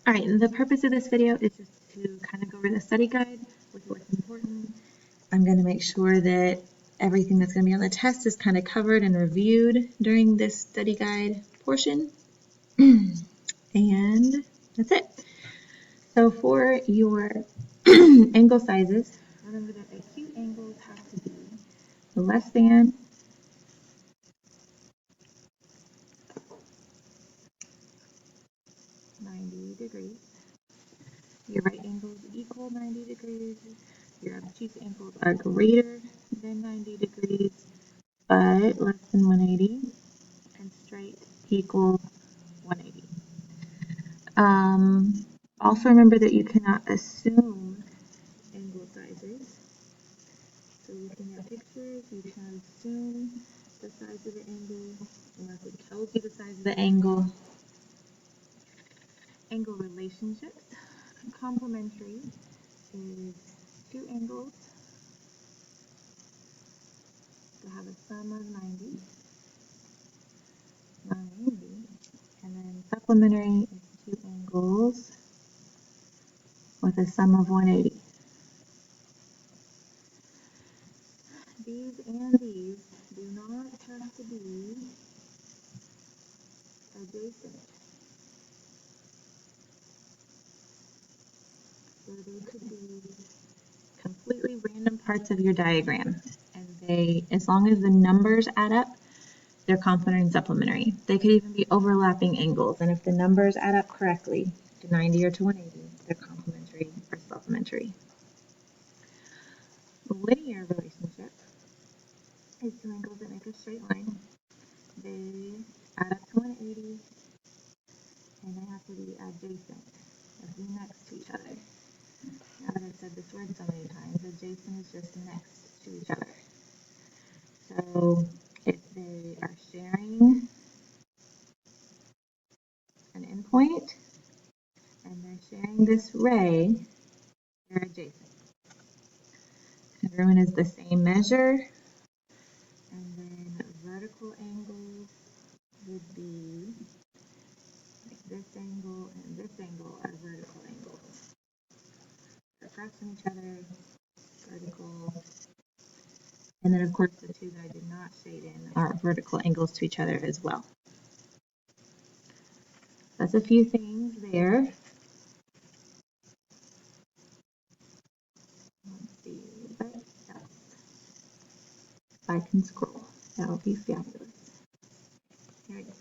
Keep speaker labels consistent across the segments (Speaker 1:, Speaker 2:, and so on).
Speaker 1: All right, and the purpose of this video is just to kind of go over the study guide with what's important. I'm going to make sure that everything that's going to be on the test is kind of covered and reviewed during this study guide portion. And that's it. So for your angle sizes, remember that acute angles have to be less than 90 degrees. Your right angles equal 90 degrees. Your obtuse angles are greater than 90 degrees, but less than 180. And straight equals 180. Also remember that you cannot assume angle sizes. So looking at pictures, you can assume the size of the angle unless it tells you the size of the angle. Angle relationships. Complementary is two angles that have a sum of 90, and then supplementary is two angles with a sum of 180. These and these do not have to be adjacent. So they could be completely random parts of your diagram, and they, as long as the numbers add up, they're complementary and supplementary. They could even be overlapping angles, and if the numbers add up correctly to 90 or to 180, they're complementary or supplementary. Linear relationship is two angles that make a straight line. They add up to 180, and they have to be adjacent, or be next to each other. Now that I've said this word so many times, adjacent is just next to each other. So if they are sharing an endpoint and they're sharing this ray, they're adjacent. Congruent is the same measure, and then vertical angles would be like this angle and this angle are vertical angles. They're across from each other, vertical. And then of course the two that I did not shade in are vertical angles to each other as well. That's a few things there. Let's see what else. If I can scroll, that would be fabulous. Here we go.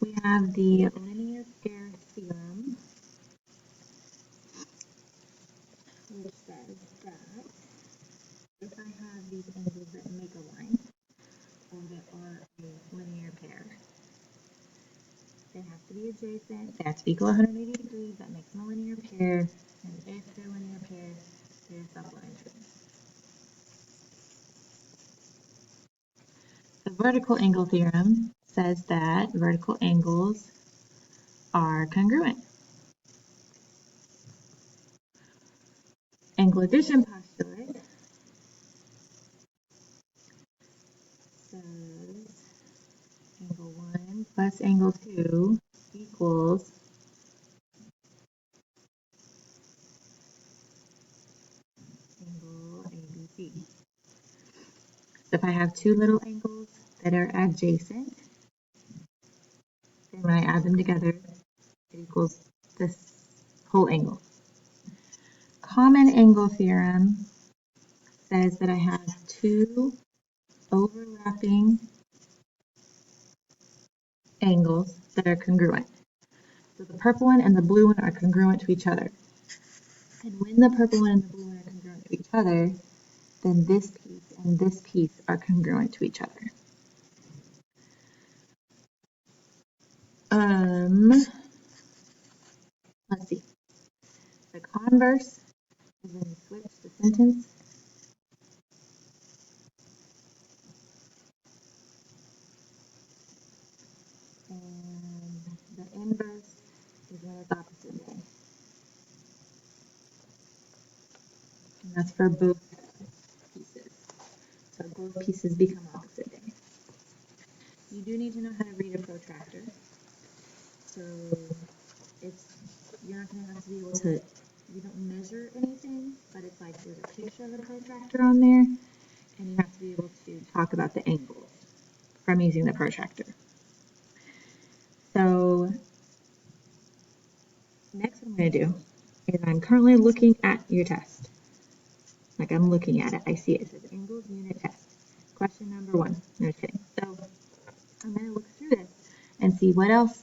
Speaker 1: We have the linear pair theorem, which says that if I have these angles that make a line, or that are a linear pair, they have to be adjacent, they have to equal 180 degrees, that makes them a linear pair, and if they're linear pairs, they're supplementary. The vertical angle theorem says that vertical angles are congruent. Angle addition postulate says angle 1 plus angle 2 equals angle ABC. So if I have two little angles that are adjacent, then when I add them together, it equals this whole angle. Common angle theorem says that I have two overlapping angles that are congruent. So the purple one and the blue one are congruent to each other. And when the purple one and the blue one are congruent to each other, then this piece and this piece are congruent to each other. Let's see. The converse is when you switch the sentence. And the inverse is when it's opposite day. And that's for both pieces. So both pieces become opposite day. You do need to know how to read a protractor. So it's protractor on there, and you have to be able to talk about the angles from using the protractor. So next what I'm going to do is I'm currently looking at your test. Like I'm looking at it. I see it. It says angles unit test. Question number 1. No, just kidding. So I'm going to look through this and see what else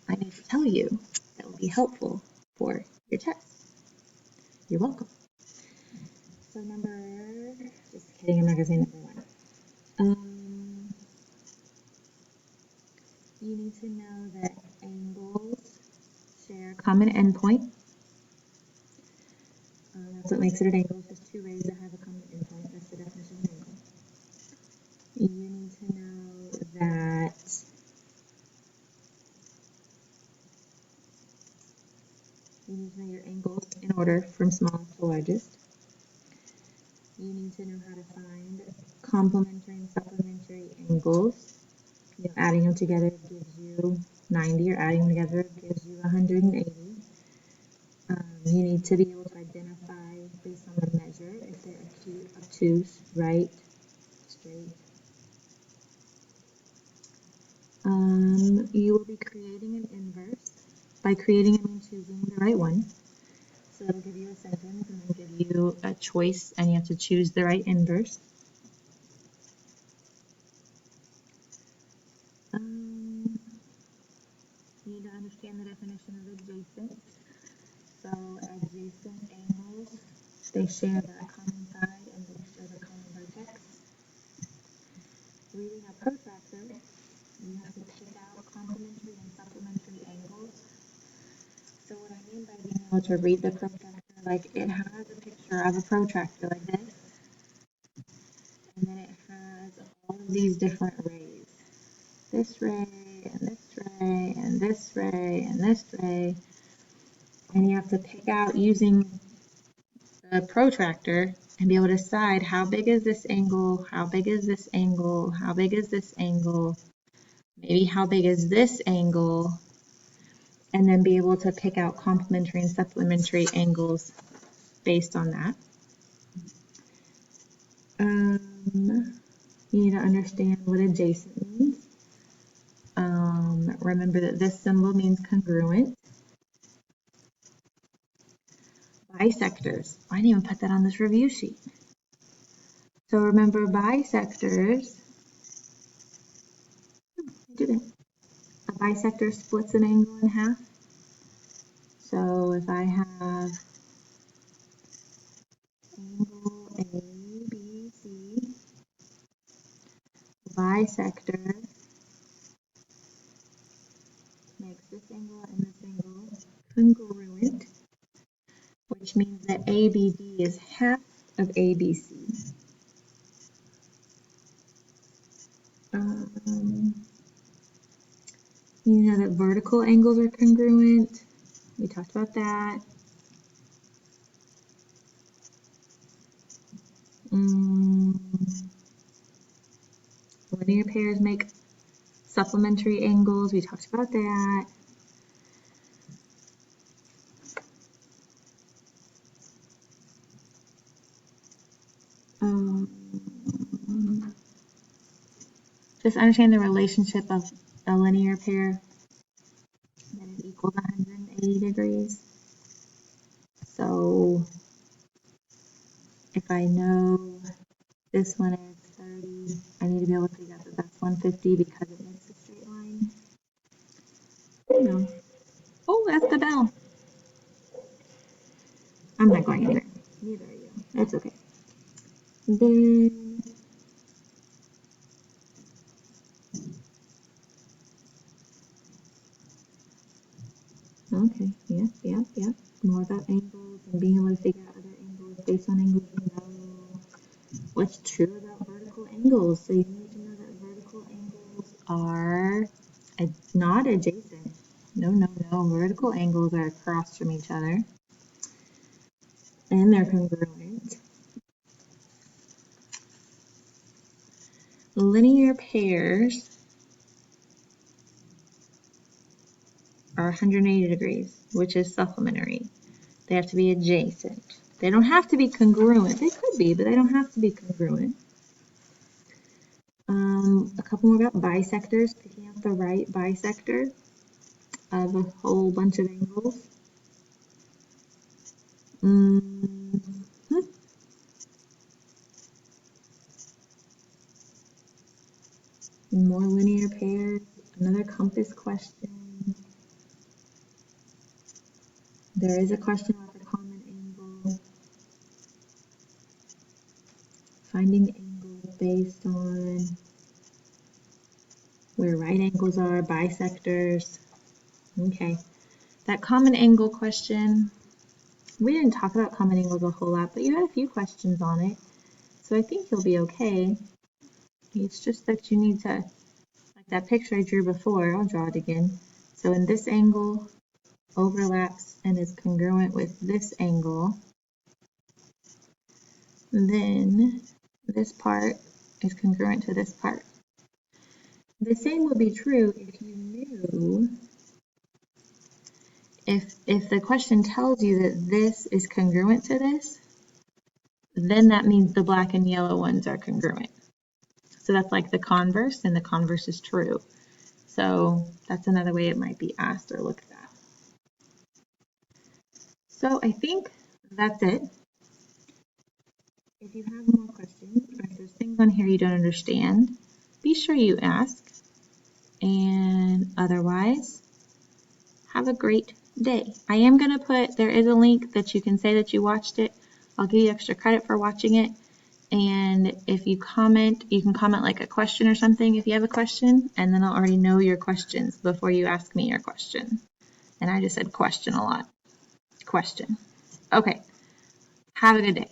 Speaker 1: I need to tell you that will be helpful for your test. You're welcome. So just kidding, I'm not going to say number 1. You need to know that angles share a common endpoint. That's what makes it an angle, just two rays that have a common endpoint. That's the definition of an angle. You need to know that you need to know your angles in order from smallest to largest. You need to know how to find complementary and supplementary angles. You know, adding them together gives you 90, or adding them together gives you 180. You need to be able to identify based on the measure if they're obtuse, right, straight. You will be creating an inverse. By creating, I mean choosing the right one. So it'll give you a sentence and then give you a choice, and you have to choose the right inverse. You need to understand the definition of adjacent. So adjacent angles, they share the common side and they share the common vertex. Reading a protractor, you have to pick out complementary and supplementary angles. So what I mean by being able to read the protractor, like it has a picture of a protractor like this, and then it has all of these different rays. This ray, and this ray, and this ray, and this ray. And you have to pick out using the protractor and be able to decide how big is this angle, how big is this angle, how big is this angle, maybe how big is this angle, and then be able to pick out complementary and supplementary angles based on that. You need to understand what adjacent means. Remember that this symbol means congruent. Bisectors. I didn't even put that on this review sheet. So remember bisectors. I didn't. A bisector splits an angle in half. So if I have angle ABC, bisector makes this angle and this angle congruent, which means that ABD is half of ABC. You know that vertical angles are congruent. We talked about that. Linear pairs make supplementary angles. We talked about that. Just understand the relationship of a linear pair that is equal to 180 degrees. So if I know this one is 30, I need to be able to figure out that that's 150 because it makes a straight line. You know. Oh, that's the bell. I'm not going anywhere. Neither are you. That's okay. Then okay, yep. More about angles and being able to figure out other angles based on angles you know. What's true about vertical angles? So you need to know that vertical angles are not adjacent. No. Vertical angles are across from each other. And they're congruent. Linear pairs are 180 degrees, which is supplementary. They have to be adjacent. They don't have to be congruent. They could be, but they don't have to be congruent. A couple more about bisectors, picking out the right bisector of a whole bunch of angles. More linear pairs, another compass question. There is a question about the common angle. Finding angles based on where right angles are, bisectors. Okay, that common angle question, we didn't talk about common angles a whole lot, but you had a few questions on it, so I think you'll be okay. It's just that you need to, like that picture I drew before, I'll draw it again. So in this angle overlaps and is congruent with this angle, then this part is congruent to this part. The same would be true if you knew, if the question tells you that this is congruent to this, then that means the black and yellow ones are congruent. So that's like the converse, and the converse is true. So that's another way it might be asked or looked at. So I think that's it. If you have more questions, or if there's things on here you don't understand, be sure you ask. And otherwise, have a great day. I am going to put, there is a link that you can say that you watched it. I'll give you extra credit for watching it. And if you comment, you can comment like a question or something if you have a question, and then I'll already know your questions before you ask me your question. And I just said question a lot. Question. Okay. Have a good day.